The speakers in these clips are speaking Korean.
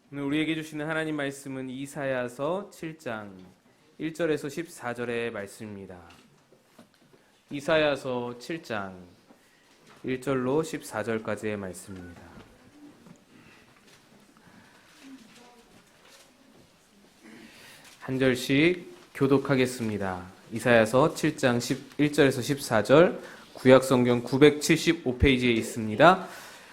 오늘 우리에게 주시는 하나님 말씀은 이사야서 7장 1절에서 14절의 말씀입니다. 이사야서 7장 1절로 14절까지의 말씀입니다. 한 절씩 교독하겠습니다. 이사야서 7장 1절에서 14절, 구약성경 975페이지에 있습니다.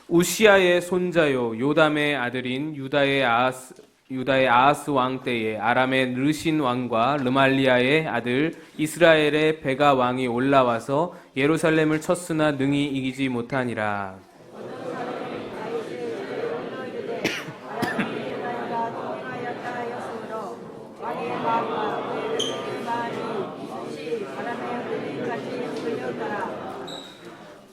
우시아의 손자요 요담의 아들인 유다의 아하스 왕 때에 아람의 르신 왕과 르말리아의 아들 이스라엘의 베가 왕이 올라와서 예루살렘을 쳤으나 능히 이기지 못하니라.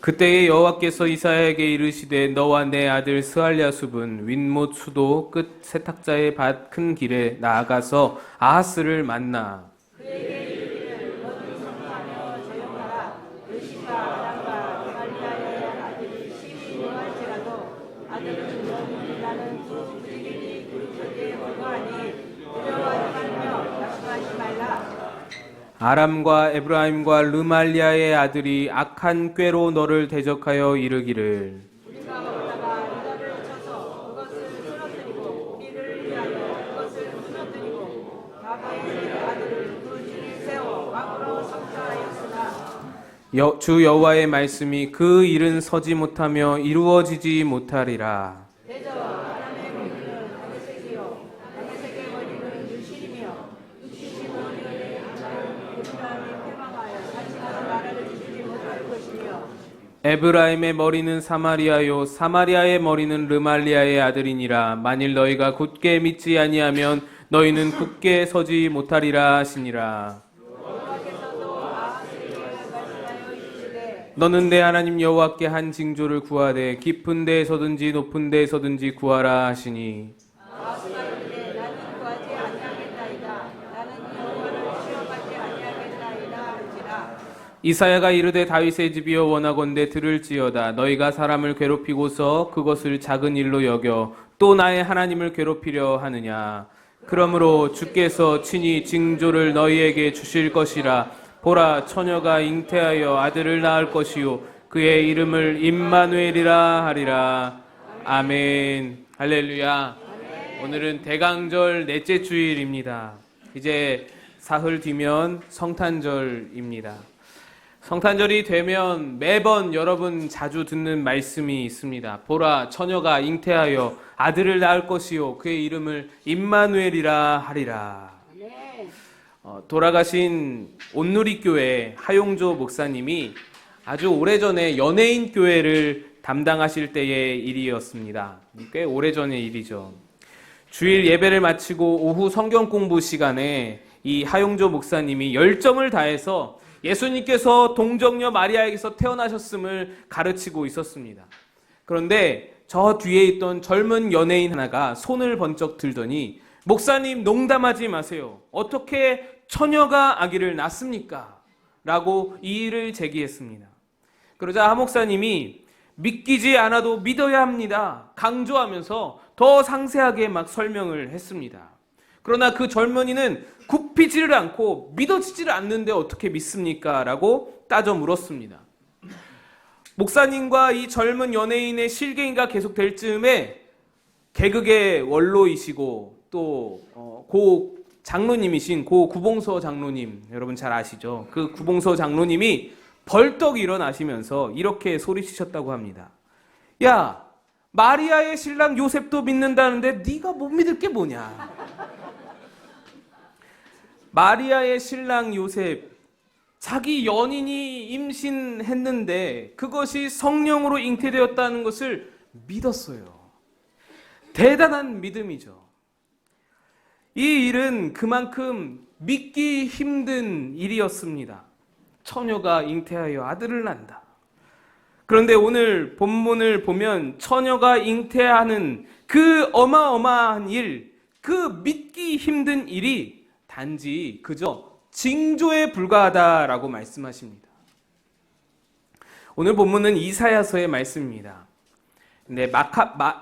그때에 여호와께서 이사야에게 이르시되 너와 내 아들 스알랴숲은 윗못 수도 끝 세탁자의 밭 큰 길에 나아가서 아하스를 만나 그에게 이르기를 너는 성하며 조용하라. 르신과 아람과 르말리아의 아들이 심히 노할지라도 아들은 너는 나는 두 부지기니 그 곁에 불과하니 두려워하지 말며 약속하지 말라. 아람과 에브라임과 르말리아의 아들이 악한 꾀로 너를 대적하여 이르기를 우리가 올라가 유다를 쳐서 그것을 쓰러뜨리고 우리를 위하여 그것을 무너뜨리고 다바의 아들을 그 중에 세워 왕으로 성사하였으나 주 여호와의 말씀이 그 일은 서지 못하며 이루어지지 못하리라. 에브라임의 머리는 사마리아요 사마리아의 머리는 르말리아의 아들이니라. 만일 너희가 굳게 믿지 아니하면 너희는 굳게 서지 못하리라 하시니라. 너는 내 하나님 여호와께 한 징조를 구하되 깊은 데에서든지 높은 데에서든지 구하라 하시니 이사야가 이르되 다윗의 집이여 원하건대 들을지어다. 너희가 사람을 괴롭히고서 그것을 작은 일로 여겨 또 나의 하나님을 괴롭히려 하느냐. 그러므로 주께서 친히 징조를 너희에게 주실 것이라. 보라, 처녀가 잉태하여 아들을 낳을 것이요 그의 이름을 임마누엘이라 하리라. 아멘. 할렐루야. 오늘은 대강절 넷째 주일입니다. 이제 사흘 뒤면 성탄절입니다. 성탄절이 되면 매번 여러분 자주 듣는 말씀이 있습니다. 보라, 처녀가 잉태하여 아들을 낳을 것이요 그의 이름을 임마누엘이라 하리라. 돌아가신 온누리교회 하용조 목사님이 아주 오래전에 연예인 교회를 담당하실 때의 일이었습니다. 꽤 오래전의 일이죠. 주일 예배를 마치고 오후 성경 공부 시간에 이 하용조 목사님이 열정을 다해서 예수님께서 동정녀 마리아에게서 태어나셨음을 가르치고 있었습니다. 그런데 저 뒤에 있던 젊은 연예인 하나가 손을 번쩍 들더니 목사님 농담하지 마세요. 어떻게 처녀가 아기를 낳습니까? 라고 이의를 제기했습니다. 그러자 하 목사님이 믿기지 않아도 믿어야 합니다. 강조하면서 더 상세하게 막 설명을 했습니다. 그러나 그 젊은이는 굽히지를 않고 믿어지지를 않는데 어떻게 믿습니까? 라고 따져 물었습니다. 목사님과 이 젊은 연예인의 실갱이가 계속될 즈음에 개그의 원로이시고 또 고 장로님이신 고 구봉서 장로님, 여러분 잘 아시죠? 그 구봉서 장로님이 벌떡 일어나시면서 이렇게 소리치셨다고 합니다. 야, 마리아의 신랑 요셉도 믿는다는데 네가 못 믿을 게 뭐냐? 마리아의 신랑 요셉, 자기 연인이 임신했는데 그것이 성령으로 잉태되었다는 것을 믿었어요. 대단한 믿음이죠. 이 일은 그만큼 믿기 힘든 일이었습니다. 처녀가 잉태하여 아들을 낳는다. 그런데 오늘 본문을 보면 처녀가 잉태하는 그 어마어마한 일, 그 믿기 힘든 일이 단지 그저 징조에 불과하다라고 말씀하십니다. 오늘 본문은 이사야서의 말씀입니다. 네,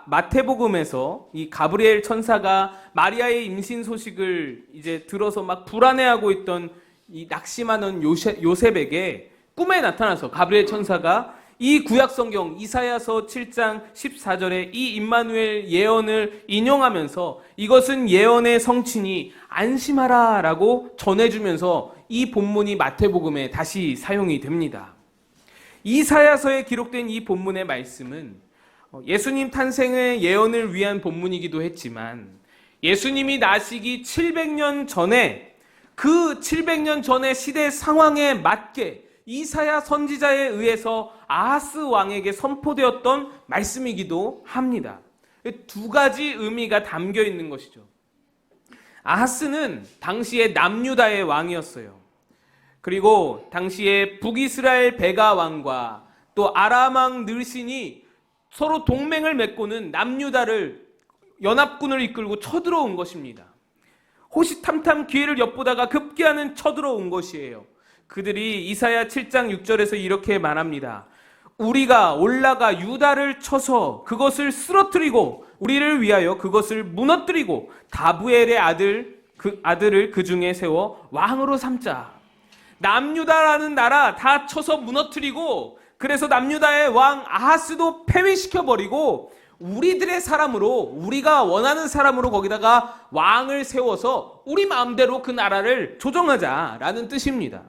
마태복음에서 이 가브리엘 천사가 마리아의 임신 소식을 이제 들어서 막 불안해하고 있던 이 낙심하는 요셉에게 꿈에 나타나서 가브리엘 천사가 이 구약성경 이사야서 7장 14절에 이 임마누엘 예언을 인용하면서 이것은 예언의 성취니 안심하라 라고 전해주면서 이 본문이 마태복음에 다시 사용이 됩니다. 이사야서에 기록된 이 본문의 말씀은 예수님 탄생의 예언을 위한 본문이기도 했지만 예수님이 나시기 700년 전에 그 700년 전의 시대 상황에 맞게 이사야 선지자에 의해서 아하스 왕에게 선포되었던 말씀이기도 합니다. 두 가지 의미가 담겨 있는 것이죠. 아하스는 당시에 남유다의 왕이었어요. 그리고 당시에 북이스라엘 베가 왕과 또 아람 왕 느신이 서로 동맹을 맺고는 남유다를 연합군을 이끌고 쳐들어온 것입니다. 호시탐탐 기회를 엿보다가 급기야는 쳐들어온 것이에요. 그들이 이사야 7장 6절에서 이렇게 말합니다. 우리가 올라가 유다를 쳐서 그것을 쓰러뜨리고 우리를 위하여 그것을 무너뜨리고 다부엘의 아들을 그 중에 세워 왕으로 삼자. 남유다라는 나라 다 쳐서 무너뜨리고 그래서 남유다의 왕 아하스도 폐위시켜버리고 우리들의 사람으로 우리가 원하는 사람으로 거기다가 왕을 세워서 우리 마음대로 그 나라를 조정하자라는 뜻입니다.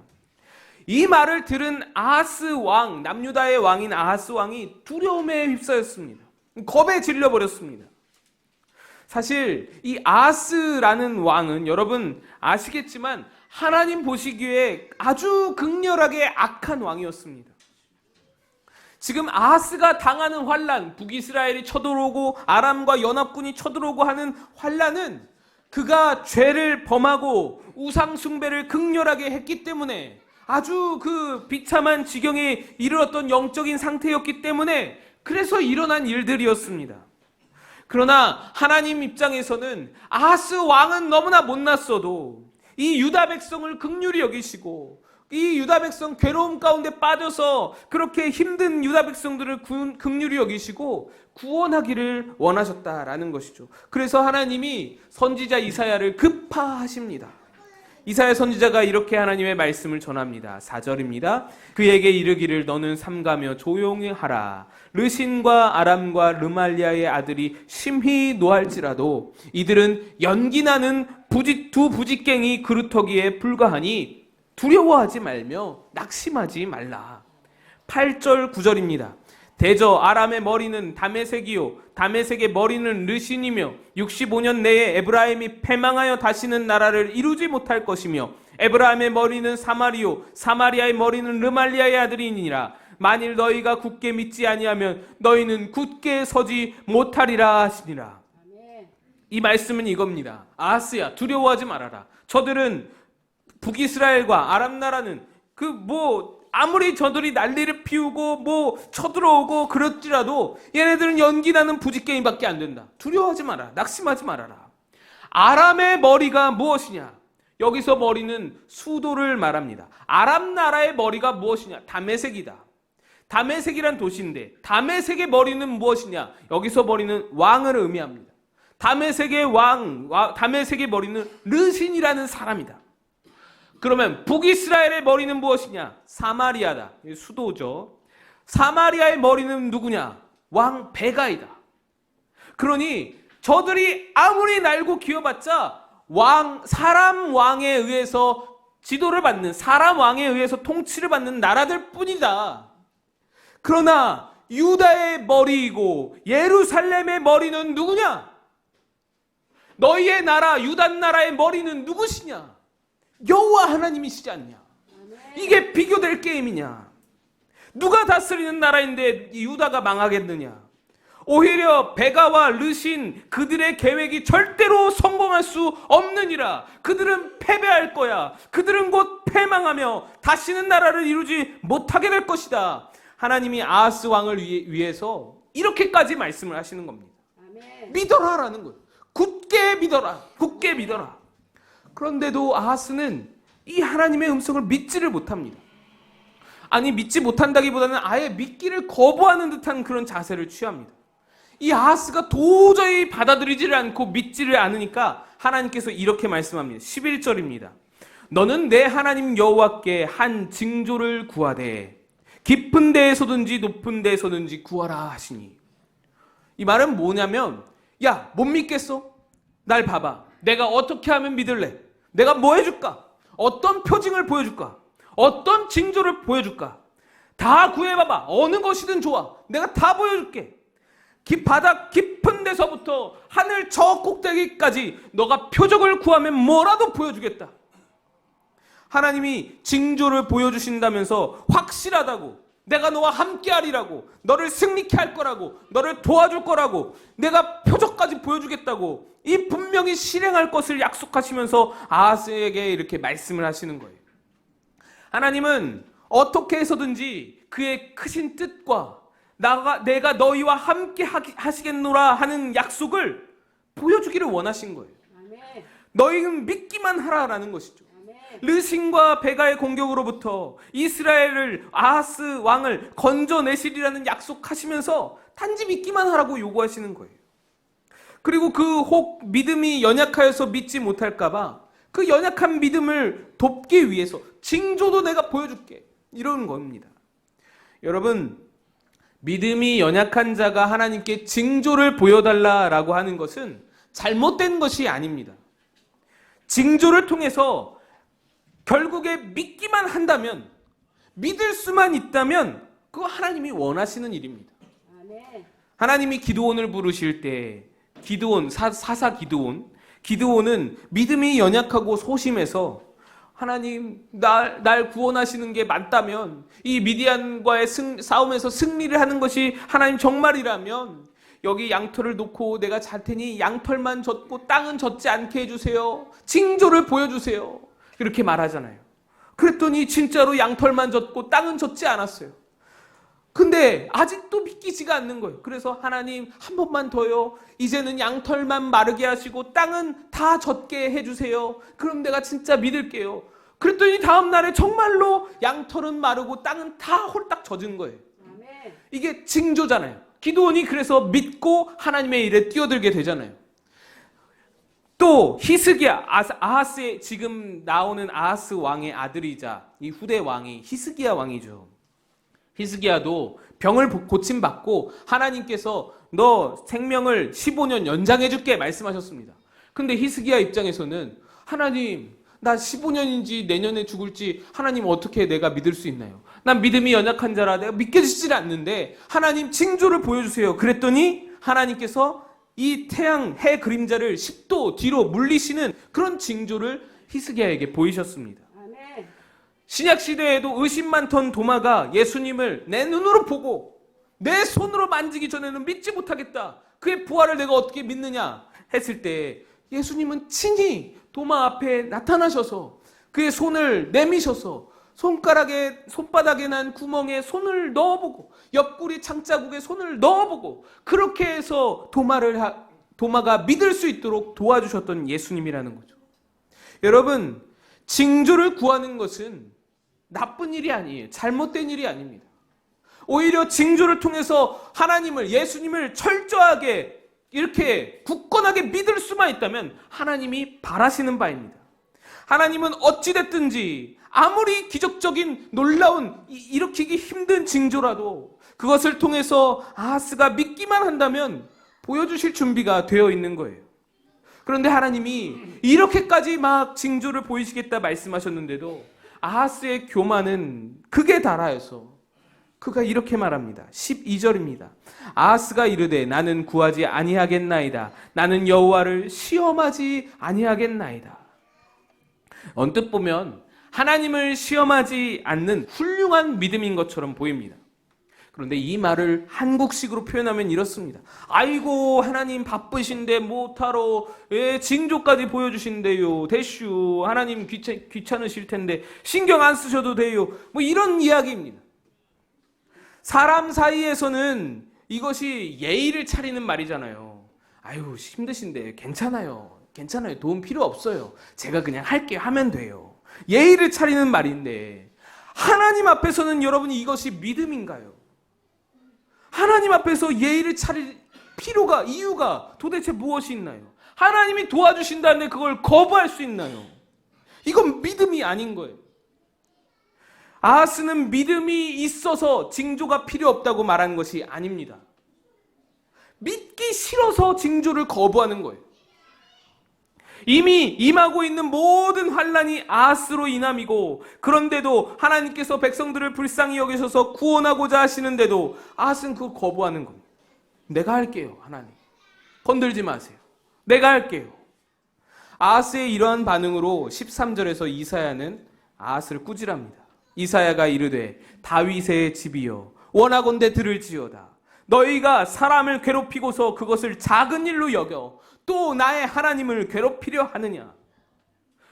이 말을 들은 아하스 왕, 남유다의 왕인 아하스 왕이 두려움에 휩싸였습니다. 겁에 질려버렸습니다. 사실 이 아하스라는 왕은 여러분 아시겠지만 하나님 보시기에 아주 극렬하게 악한 왕이었습니다. 지금 아하스가 당하는 환란, 북이스라엘이 쳐들어오고 아람과 연합군이 쳐들어오고 하는 환란은 그가 죄를 범하고 우상 숭배를 극렬하게 했기 때문에 아주 그 비참한 지경에 이르렀던 영적인 상태였기 때문에 그래서 일어난 일들이었습니다. 그러나 하나님 입장에서는 아하스 왕은 너무나 못났어도 이 유다 백성을 긍휼히 여기시고 이 유다 백성 괴로움 가운데 빠져서 그렇게 힘든 유다 백성들을 긍휼히 여기시고 구원하기를 원하셨다라는 것이죠. 그래서 하나님이 선지자 이사야를 급파하십니다. 이사야 선지자가 이렇게 하나님의 말씀을 전합니다. 4절입니다. 그에게 이르기를 너는 삼가며 조용히 하라. 르신과 아람과 르말리아의 아들이 심히 노할지라도 이들은 연기나는 두 부직갱이 그루터기에 불과하니 두려워하지 말며 낙심하지 말라. 8절 9절입니다. 대저 아람의 머리는 다메섹이요 다메섹의 머리는 르신이며 65년 내에 에브라임이 패망하여 다시는 나라를 이루지 못할 것이며 에브라임의 머리는 사마리요 사마리아의 머리는 르말리아의 아들이니라. 만일 너희가 굳게 믿지 아니하면 너희는 굳게 서지 못하리라 하시니라. 이 말씀은 이겁니다. 아하스야 두려워하지 말아라. 저들은 북이스라엘과 아람 나라는 아무리 저들이 난리를 피우고 쳐들어오고 그럴지라도 얘네들은 연기나는 부직갱이밖에 안 된다. 두려워하지 마라. 낙심하지 말아라. 아람의 머리가 무엇이냐? 여기서 머리는 수도를 말합니다. 아람 나라의 머리가 무엇이냐? 다메섹이다. 다메섹이란 도시인데 다메섹의 머리는 무엇이냐? 여기서 머리는 왕을 의미합니다. 다메섹의 다메섹의 머리는 르신이라는 사람이다. 그러면 북이스라엘의 머리는 무엇이냐? 사마리아다. 수도죠. 사마리아의 머리는 누구냐? 왕 베가이다. 그러니 저들이 아무리 날고 기어봤자 사람 왕에 의해서 지도를 받는, 사람 왕에 의해서 통치를 받는 나라들 뿐이다. 그러나 유다의 머리이고 예루살렘의 머리는 누구냐? 너희의 나라 유다 나라의 머리는 누구시냐? 여호와 하나님이시지 않냐? 이게 비교될 게임이냐? 누가 다스리는 나라인데 유다가 망하겠느냐? 오히려 베가와 르신 그들의 계획이 절대로 성공할 수 없느니라. 그들은 패배할 거야. 그들은 곧 패망하며 다시는 나라를 이루지 못하게 될 것이다. 하나님이 아하스 왕을 위해서 이렇게까지 말씀을 하시는 겁니다. 믿어라라는 거예요. 굳게 믿어라. 굳게 믿어라. 그런데도 아하스는 이 하나님의 음성을 믿지를 못합니다. 아니 믿지 못한다기보다는 아예 믿기를 거부하는 듯한 그런 자세를 취합니다. 이 아하스가 도저히 받아들이지를 않고 믿지를 않으니까 하나님께서 이렇게 말씀합니다. 11절입니다. 너는 내 하나님 여호와께 한 징조를 구하되 깊은 데에서든지 높은 데에서든지 구하라 하시니, 이 말은 뭐냐면, 야, 못 믿겠어? 날 봐봐. 내가 어떻게 하면 믿을래? 내가 뭐 해줄까? 어떤 표징을 보여줄까? 어떤 징조를 보여줄까? 다 구해봐봐. 어느 것이든 좋아. 내가 다 보여줄게. 바다 깊은 데서부터 하늘 저 꼭대기까지 너가 표적을 구하면 뭐라도 보여주겠다. 하나님이 징조를 보여주신다면서 확실하다고, 내가 너와 함께하리라고, 너를 승리케 할 거라고, 너를 도와줄 거라고, 내가 표적까지 보여주겠다고 이 분명히 실행할 것을 약속하시면서 아하스에게 이렇게 말씀을 하시는 거예요. 하나님은 어떻게 해서든지 그의 크신 뜻과 내가 너희와 함께 하시겠노라 하는 약속을 보여주기를 원하신 거예요. 너희는 믿기만 하라라는 것이죠. 르신과 베가의 공격으로부터 이스라엘을, 아하스 왕을 건져내시리라는 약속하시면서 단지 믿기만 하라고 요구하시는 거예요. 그리고 그 혹 믿음이 연약하여서 믿지 못할까봐 그 연약한 믿음을 돕기 위해서 징조도 내가 보여줄게, 이런 겁니다. 여러분, 믿음이 연약한 자가 하나님께 징조를 보여달라라고 하는 것은 잘못된 것이 아닙니다. 징조를 통해서 결국에 믿기만 한다면, 믿을 수만 있다면 그거 하나님이 원하시는 일입니다. 하나님이 기드온을 부르실 때, 사사 기드온은 믿음이 연약하고 소심해서, 하나님 날 구원하시는 게 맞다면, 이 미디안과의 싸움에서 승리를 하는 것이 하나님 정말이라면 여기 양털을 놓고 내가 잘 테니 양털만 젖고 땅은 젖지 않게 해주세요. 징조를 보여주세요. 이렇게 말하잖아요. 그랬더니 진짜로 양털만 젖고 땅은 젖지 않았어요. 근데 아직도 믿기지가 않는 거예요. 그래서 하나님 한 번만 더요. 이제는 양털만 마르게 하시고 땅은 다 젖게 해주세요. 그럼 내가 진짜 믿을게요. 그랬더니 다음 날에 정말로 양털은 마르고 땅은 다 홀딱 젖은 거예요. 이게 징조잖아요. 기드온이 그래서 믿고 하나님의 일에 뛰어들게 되잖아요. 또 히스기야, 아하스의 지금 나오는 아하스 왕의 아들이자 이 후대 왕이 히스기야 왕이죠. 히스기야도 병을 고침받고 하나님께서 너 생명을 15년 연장해 줄게 말씀하셨습니다. 근데 히스기야 입장에서는, 하나님 나 15년인지 내년에 죽을지 하나님 어떻게 내가 믿을 수 있나요? 난 믿음이 연약한 자라 내가 믿겨지질 않는데 하나님 징조를 보여주세요. 그랬더니 하나님께서 이 태양, 해 그림자를 10도 뒤로 물리시는 그런 징조를 히스기야에게 보이셨습니다. 신약 시대에도 의심 많던 도마가 예수님을 내 눈으로 보고 내 손으로 만지기 전에는 믿지 못하겠다, 그의 부활을 내가 어떻게 믿느냐 했을 때 예수님은 친히 도마 앞에 나타나셔서 그의 손을 내미셔서 손바닥에 난 구멍에 손을 넣어보고 옆구리 창자국에 손을 넣어보고 그렇게 해서 도마가 믿을 수 있도록 도와주셨던 예수님이라는 거죠. 여러분, 징조를 구하는 것은 나쁜 일이 아니에요. 잘못된 일이 아닙니다. 오히려 징조를 통해서 하나님을, 예수님을 철저하게 이렇게 굳건하게 믿을 수만 있다면 하나님이 바라시는 바입니다. 하나님은 어찌됐든지 아무리 기적적인 놀라운 일으키기 힘든 징조라도 그것을 통해서 아하스가 믿기만 한다면 보여주실 준비가 되어 있는 거예요. 그런데 하나님이 이렇게까지 막 징조를 보이시겠다 말씀하셨는데도 아하스의 교만은 극에 달하여서 그가 이렇게 말합니다. 12절입니다. 아하스가 이르되 나는 구하지 아니하겠나이다. 나는 여호와를 시험하지 아니하겠나이다. 언뜻 보면 하나님을 시험하지 않는 훌륭한 믿음인 것처럼 보입니다. 그런데 이 말을 한국식으로 표현하면 이렇습니다. 아이고 하나님 바쁘신데 못하러 징조까지 보여주신대요. 대슈 하나님 귀찮으실 텐데 신경 안 쓰셔도 돼요. 뭐 이런 이야기입니다. 사람 사이에서는 이것이 예의를 차리는 말이잖아요. 아유 힘드신데 괜찮아요. 도움 필요 없어요. 제가 그냥 할게요. 하면 돼요. 예의를 차리는 말인데 하나님 앞에서는 여러분이 이것이 믿음인가요? 하나님 앞에서 예의를 차릴 필요가, 이유가 도대체 무엇이 있나요? 하나님이 도와주신다는데 그걸 거부할 수 있나요? 이건 믿음이 아닌 거예요. 아하스는 믿음이 있어서 징조가 필요 없다고 말한 것이 아닙니다. 믿기 싫어서 징조를 거부하는 거예요. 이미 임하고 있는 모든 환란이 아하스로 인함이고, 그런데도 하나님께서 백성들을 불쌍히 여기셔서 구원하고자 하시는데도 아하스는 그걸 거부하는 겁니다. 내가 할게요, 하나님. 건들지 마세요. 내가 할게요. 아하스의 이러한 반응으로 13절에서 이사야는 아하스를 꾸질합니다. 이사야가 이르되 다윗의 집이여 원하건대 들을지어다. 너희가 사람을 괴롭히고서 그것을 작은 일로 여겨 또 나의 하나님을 괴롭히려 하느냐.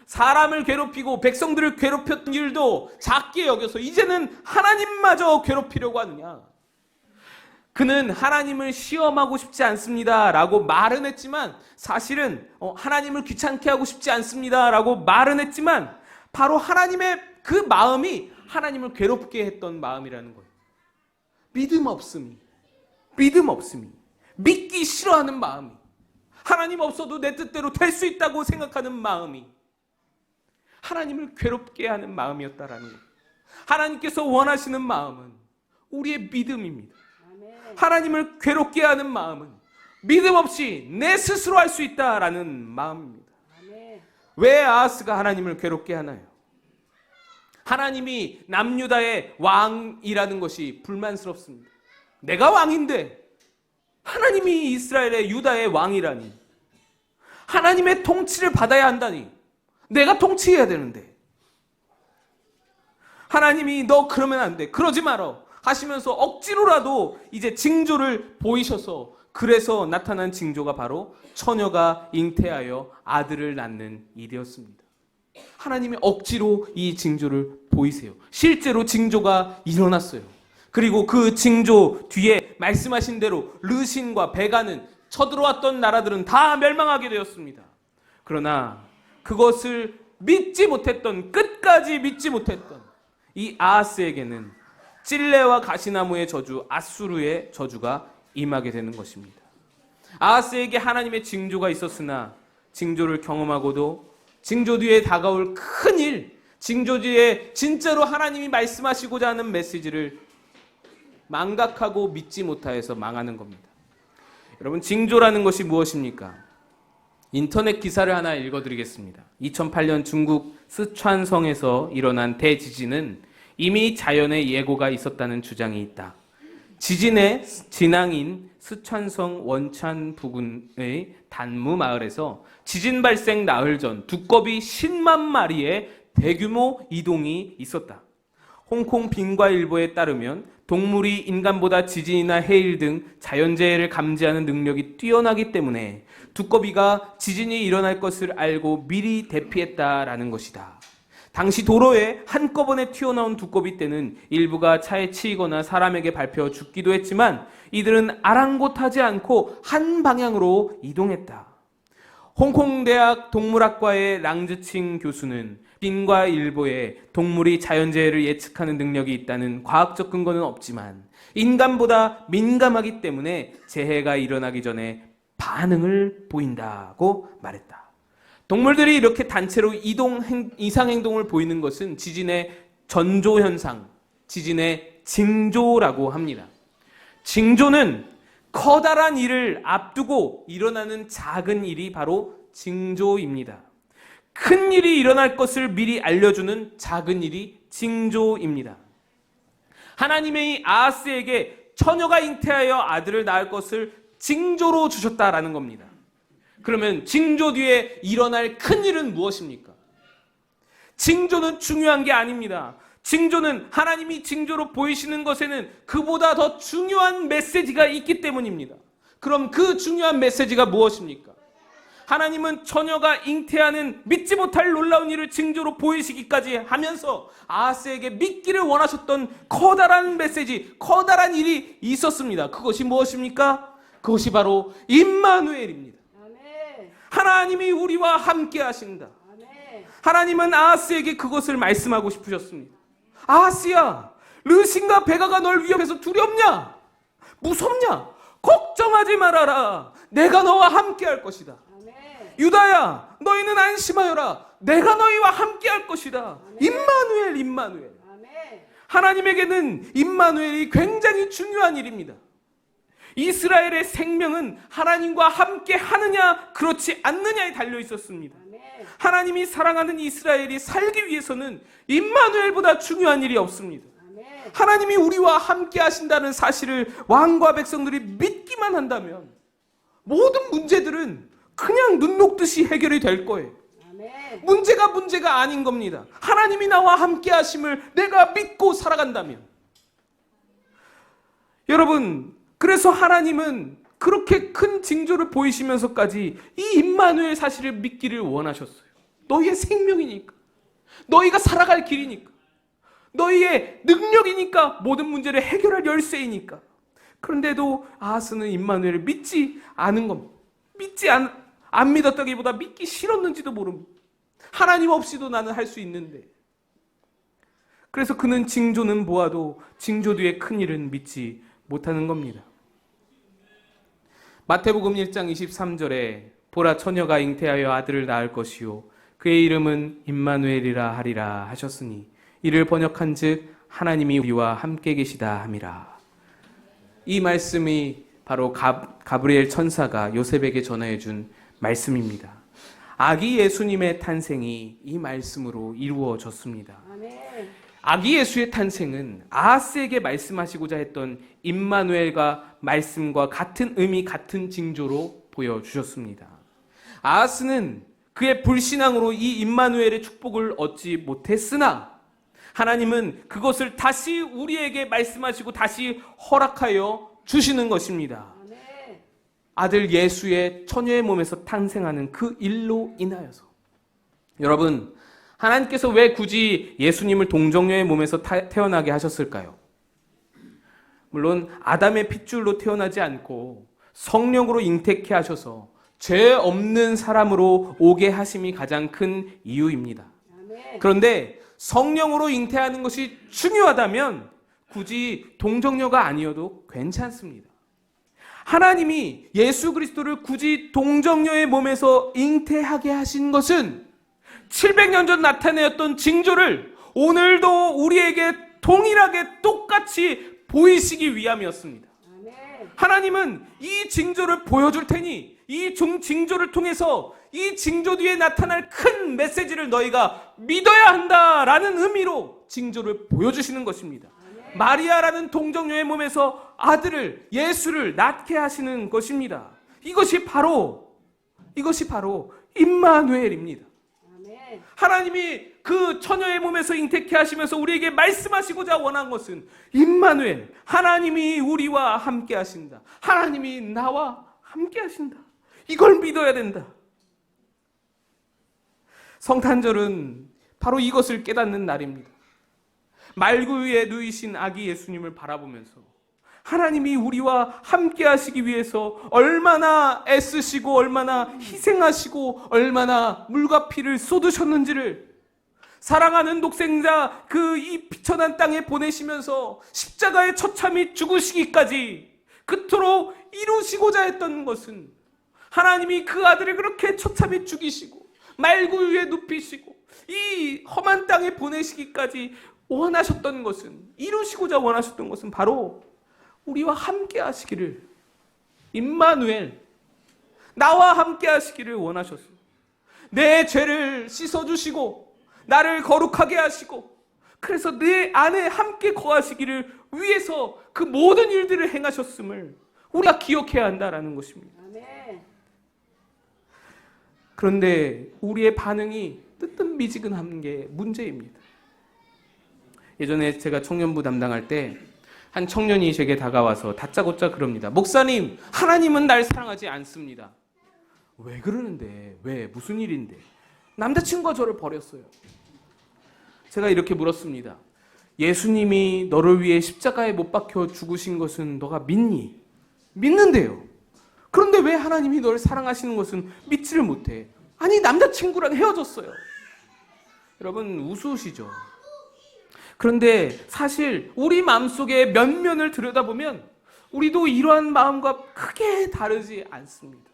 사람을 괴롭히고 백성들을 괴롭혔던 일도 작게 여겨서 이제는 하나님마저 괴롭히려고 하느냐. 그는 하나님을 시험하고 싶지 않습니다 라고 말은 했지만, 사실은 하나님을 귀찮게 하고 싶지 않습니다 라고 말은 했지만, 바로 하나님의 그 마음이 하나님을 괴롭게 했던 마음이라는 거예요. 믿음 없음이, 믿기 싫어하는 마음이, 하나님 없어도 내 뜻대로 될 수 있다고 생각하는 마음이 하나님을 괴롭게 하는 마음이었다라는 거예요. 하나님께서 원하시는 마음은 우리의 믿음입니다. 하나님을 괴롭게 하는 마음은 믿음 없이 내 스스로 할 수 있다라는 마음입니다. 왜 아하스가 하나님을 괴롭게 하나요? 하나님이 남유다의 왕이라는 것이 불만스럽습니다. 내가 왕인데 하나님이 이스라엘의 유다의 왕이라니, 하나님의 통치를 받아야 한다니, 내가 통치해야 되는데 하나님이 너 그러면 안 돼, 그러지 마라 하시면서 억지로라도 이제 징조를 보이셔서, 그래서 나타난 징조가 바로 처녀가 잉태하여 아들을 낳는 일이었습니다. 하나님이 억지로 이 징조를 보이세요. 실제로 징조가 일어났어요. 그리고 그 징조 뒤에 말씀하신 대로 르신과 베가는 쳐들어왔던 나라들은 다 멸망하게 되었습니다. 그러나 그것을 믿지 못했던, 끝까지 믿지 못했던 이 아하스에게는 찔레와 가시나무의 저주, 아수르의 저주가 임하게 되는 것입니다. 아하스에게 하나님의 징조가 있었으나 징조를 경험하고도 징조 뒤에 다가올 큰 일, 징조 뒤에 진짜로 하나님이 말씀하시고자 하는 메시지를 망각하고 믿지 못하여서 망하는 겁니다. 여러분, 징조라는 것이 무엇입니까? 인터넷 기사를 하나 읽어드리겠습니다. 2008년 중국 스촨성에서 일어난 대지진은 이미 자연의 예고가 있었다는 주장이 있다. 지진의 진앙인 스촨성 원찬 부근의 단무 마을에서 지진 발생 나흘 전 두꺼비 10만 마리의 대규모 이동이 있었다. 홍콩 빈과일보에 따르면 동물이 인간보다 지진이나 해일 등 자연재해를 감지하는 능력이 뛰어나기 때문에 두꺼비가 지진이 일어날 것을 알고 미리 대피했다라는 것이다. 당시 도로에 한꺼번에 튀어나온 두꺼비 떼는 일부가 차에 치이거나 사람에게 밟혀 죽기도 했지만 이들은 아랑곳하지 않고 한 방향으로 이동했다. 홍콩 대학 동물학과의 랑즈칭 교수는 빈과일보에 동물이 자연재해를 예측하는 능력이 있다는 과학적 근거는 없지만 인간보다 민감하기 때문에 재해가 일어나기 전에 반응을 보인다고 말했다. 동물들이 이렇게 단체로 이상행동을 보이는 것은 지진의 전조현상, 지진의 징조라고 합니다. 징조는 커다란 일을 앞두고 일어나는 작은 일이 바로 징조입니다. 큰 일이 일어날 것을 미리 알려주는 작은 일이 징조입니다. 하나님의 아하스에게 처녀가 잉태하여 아들을 낳을 것을 징조로 주셨다라는 겁니다. 그러면 징조 뒤에 일어날 큰 일은 무엇입니까? 징조는 중요한 게 아닙니다. 징조는 하나님이 징조로 보이시는 것에는 그보다 더 중요한 메시지가 있기 때문입니다. 그럼 그 중요한 메시지가 무엇입니까? 하나님은 처녀가 잉태하는 믿지 못할 놀라운 일을 징조로 보이시기까지 하면서 아하스에게 믿기를 원하셨던 커다란 메시지, 커다란 일이 있었습니다. 그것이 무엇입니까? 그것이 바로 임마누엘입니다. 하나님이 우리와 함께 하신다. 하나님은 아하스에게 그것을 말씀하고 싶으셨습니다. 아하스야, 르신과 베가가 널 위협해서 두렵냐? 무섭냐? 걱정하지 말아라. 내가 너와 함께 할 것이다. 아멘. 유다야, 너희는 안심하여라. 내가 너희와 함께 할 것이다. 아멘. 임마누엘, 임마누엘. 아멘. 하나님에게는 임마누엘이 굉장히 중요한 일입니다. 이스라엘의 생명은 하나님과 함께 하느냐 그렇지 않느냐에 달려 있었습니다. 아멘. 하나님이 사랑하는 이스라엘이 살기 위해서는 임마누엘보다 중요한 일이 없습니다. 아멘. 하나님이 우리와 함께 하신다는 사실을 왕과 백성들이 믿기만 한다면 모든 문제들은 그냥 눈 녹듯이 해결이 될 거예요. 아멘. 문제가 아닌 겁니다. 하나님이 나와 함께 하심을 내가 믿고 살아간다면. 여러분, 그래서 하나님은 그렇게 큰 징조를 보이시면서까지 이 임마누엘 사실을 믿기를 원하셨어요. 너희의 생명이니까, 너희가 살아갈 길이니까, 너희의 능력이니까, 모든 문제를 해결할 열쇠이니까. 그런데도 아하스는 임마누엘을 믿지 않은 겁니다. 안 믿었다기보다 믿기 싫었는지도 모릅니다. 하나님 없이도 나는 할 수 있는데. 그래서 그는 징조는 보아도 징조 뒤에 큰 일은 믿지 못하는 겁니다. 마태복음 1장 23절에 보라 처녀가 잉태하여 아들을 낳을 것이요 그의 이름은 임마누엘이라 하리라 하셨으니 이를 번역한즉 하나님이 우리와 함께 계시다 함이라. 이 말씀이 바로 가브리엘 천사가 요셉에게 전하여 준 말씀입니다. 아기 예수님의 탄생이 이 말씀으로 이루어졌습니다. 아멘. 아기 예수의 탄생은 아하스에게 말씀하시고자 했던 임마누엘과 말씀과 같은 의미, 같은 징조로 보여주셨습니다. 아하스는 그의 불신앙으로 이 임마누엘의 축복을 얻지 못했으나 하나님은 그것을 다시 우리에게 말씀하시고 다시 허락하여 주시는 것입니다. 아멘. 아들 예수의 처녀의 몸에서 탄생하는 그 일로 인하여서. 여러분, 하나님께서 왜 굳이 예수님을 동정녀의 몸에서 태어나게 하셨을까요? 물론 아담의 핏줄로 태어나지 않고 성령으로 잉태케 하셔서 죄 없는 사람으로 오게 하심이 가장 큰 이유입니다. 아멘. 그런데 성령으로 잉태하는 것이 중요하다면 굳이 동정녀가 아니어도 괜찮습니다. 하나님이 예수 그리스도를 굳이 동정녀의 몸에서 잉태하게 하신 것은 700년 전 나타내었던 징조를 오늘도 우리에게 동일하게 똑같이 보이시기 위함이었습니다. 아멘. 하나님은 이 징조를 보여줄 테니 이 징조를 통해서 이 징조 뒤에 나타날 큰 메시지를 너희가 믿어야 한다라는 의미로 징조를 보여주시는 것입니다. 아멘. 마리아라는 동정녀의 몸에서 아들을 예수를 낳게 하시는 것입니다. 이것이 바로 임마누엘입니다. 하나님이 그 처녀의 몸에서 잉태케 하시면서 우리에게 말씀하시고자 원한 것은 임마누엘, 하나님이 우리와 함께 하신다. 하나님이 나와 함께 하신다. 이걸 믿어야 된다. 성탄절은 바로 이것을 깨닫는 날입니다. 말구 위에 누이신 아기 예수님을 바라보면서 하나님이 우리와 함께 하시기 위해서 얼마나 애쓰시고 얼마나 희생하시고 얼마나 물과 피를 쏟으셨는지를 사랑하는 독생자 그 이 비천한 땅에 보내시면서 십자가의 처참히 죽으시기까지 그토록 이루시고자 했던 것은 하나님이 그 아들을 그렇게 처참히 죽이시고 말구 위에 눕히시고 이 험한 땅에 보내시기까지 원하셨던 것은 이루시고자 원하셨던 것은 바로 우리와 함께 하시기를 임마누엘 나와 함께 하시기를 원하셨어요. 내 죄를 씻어주시고 나를 거룩하게 하시고 그래서 내 안에 함께 거하시기를 위해서 그 모든 일들을 행하셨음을 우리가 기억해야 한다라는 것입니다. 아멘. 그런데 우리의 반응이 뜨뜻미지근한 게 문제입니다. 예전에 제가 청년부 담당할 때 한 청년이 제게 다가와서 다짜고짜 그럽니다. 목사님, 하나님은 날 사랑하지 않습니다. 왜 그러는데? 왜? 무슨 일인데? 남자친구가 저를 버렸어요. 제가 이렇게 물었습니다. 예수님이 너를 위해 십자가에 못 박혀 죽으신 것은 너가 믿니? 믿는데요. 그런데 왜 하나님이 너를 사랑하시는 것은 믿지를 못해? 아니, 남자친구랑 헤어졌어요. 여러분, 우스우시죠? 그런데 사실 우리 마음속의 면면을 들여다보면 우리도 이러한 마음과 크게 다르지 않습니다.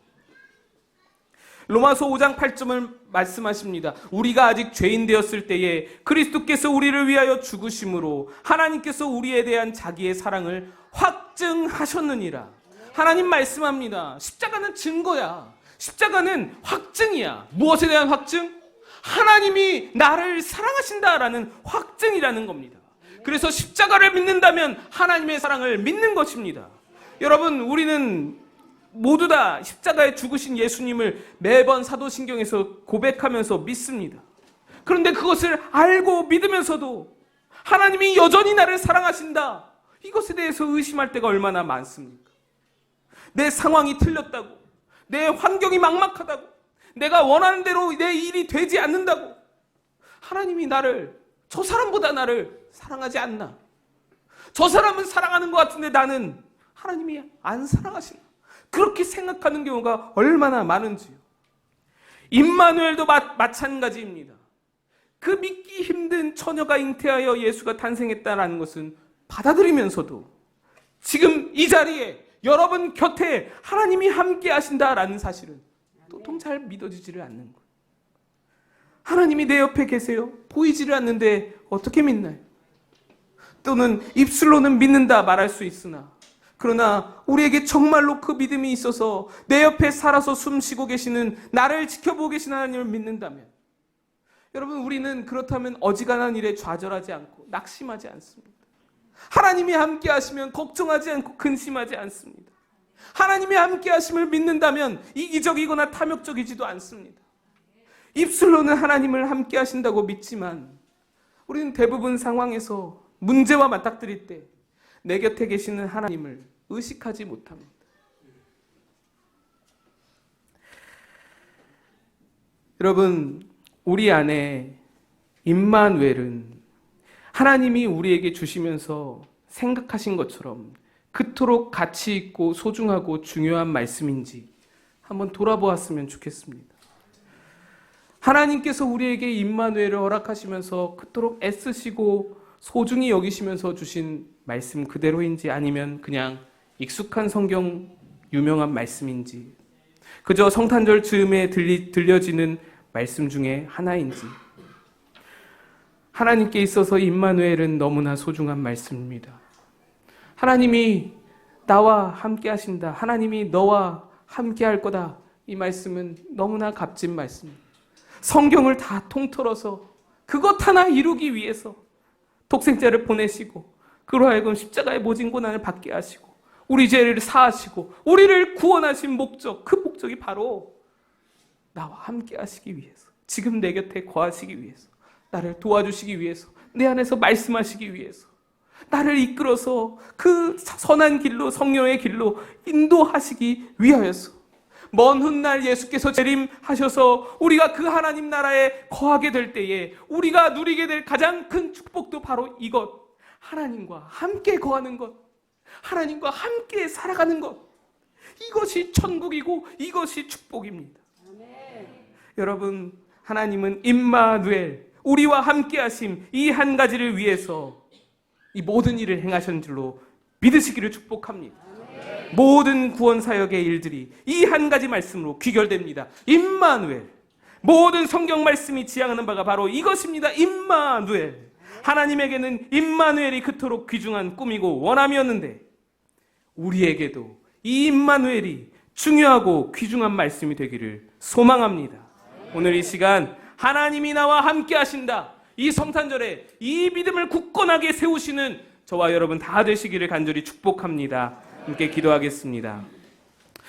로마서 5장 8절을 말씀하십니다. 우리가 아직 죄인 되었을 때에 그리스도께서 우리를 위하여 죽으심으로 하나님께서 우리에 대한 자기의 사랑을 확증하셨느니라. 하나님 말씀합니다. 십자가는 증거야. 십자가는 확증이야. 무엇에 대한 확증? 하나님이 나를 사랑하신다라는 확증이라는 겁니다. 그래서 십자가를 믿는다면 하나님의 사랑을 믿는 것입니다. 여러분, 우리는 모두 다 십자가에 죽으신 예수님을 매번 사도신경에서 고백하면서 믿습니다. 그런데 그것을 알고 믿으면서도 하나님이 여전히 나를 사랑하신다, 이것에 대해서 의심할 때가 얼마나 많습니까? 내 상황이 틀렸다고, 내 환경이 막막하다고, 내가 원하는 대로 내 일이 되지 않는다고 하나님이 나를, 저 사람보다 나를 사랑하지 않나? 저 사람은 사랑하는 것 같은데 나는 하나님이 안 사랑하시나? 그렇게 생각하는 경우가 얼마나 많은지요. 임마누엘도 마찬가지입니다. 그 믿기 힘든 처녀가 잉태하여 예수가 탄생했다는 것은 받아들이면서도 지금 이 자리에 여러분 곁에 하나님이 함께 하신다라는 사실은 도통 잘 믿어지지를 않는 거예요. 하나님이 내 옆에 계세요. 보이지를 않는데 어떻게 믿나요? 또는 입술로는 믿는다 말할 수 있으나, 그러나 우리에게 정말로 그 믿음이 있어서 내 옆에 살아서 숨쉬고 계시는, 나를 지켜보고 계시는 하나님을 믿는다면, 여러분, 우리는 그렇다면 어지간한 일에 좌절하지 않고 낙심하지 않습니다. 하나님이 함께 하시면 걱정하지 않고 근심하지 않습니다. 하나님이 함께 하심을 믿는다면 이기적이거나 탐욕적이지도 않습니다. 입술로는 하나님을 함께 하신다고 믿지만 우리는 대부분 상황에서 문제와 맞닥뜨릴 때 내 곁에 계시는 하나님을 의식하지 못합니다. 여러분, 우리 안에 임마누엘은 하나님이 우리에게 주시면서 생각하신 것처럼 그토록 가치 있고 소중하고 중요한 말씀인지 한번 돌아보았으면 좋겠습니다. 하나님께서 우리에게 임마누엘을 허락하시면서 그토록 애쓰시고 소중히 여기시면서 주신 말씀 그대로인지, 아니면 그냥 익숙한 성경 유명한 말씀인지, 그저 성탄절 즈음에 들려지는 말씀 중에 하나인지. 하나님께 있어서 임마누엘은 너무나 소중한 말씀입니다. 하나님이 나와 함께 하신다, 하나님이 너와 함께 할 거다, 이 말씀은 너무나 값진 말씀입니다. 성경을 다 통틀어서 그것 하나 이루기 위해서 독생자를 보내시고, 그로 하여금 십자가의 모진 고난을 받게 하시고 우리 죄를 사하시고 우리를 구원하신 목적, 그 목적이 바로 나와 함께 하시기 위해서, 지금 내 곁에 거하시기 위해서, 나를 도와주시기 위해서, 내 안에서 말씀하시기 위해서, 나를 이끌어서 그 선한 길로, 성령의 길로 인도하시기 위하여서, 먼 훗날 예수께서 재림하셔서 우리가 그 하나님 나라에 거하게 될 때에 우리가 누리게 될 가장 큰 축복도 바로 이것, 하나님과 함께 거하는 것, 하나님과 함께 살아가는 것, 이것이 천국이고 이것이 축복입니다. 아멘. 여러분, 하나님은 임마누엘, 우리와 함께 하심, 이 한 가지를 위해서 이 모든 일을 행하신 줄로 믿으시기를 축복합니다. 아멘. 모든 구원 사역의 일들이 이 한 가지 말씀으로 귀결됩니다. 임마누엘. 모든 성경 말씀이 지향하는 바가 바로 이것입니다. 임마누엘. 하나님에게는 임마누엘이 그토록 귀중한 꿈이고 원함이었는데 우리에게도 이 임마누엘이 중요하고 귀중한 말씀이 되기를 소망합니다. 오늘 이 시간 하나님이 나와 함께 하신다, 이 성탄절에 이 믿음을 굳건하게 세우시는 저와 여러분 다 되시기를 간절히 축복합니다. 함께 기도하겠습니다.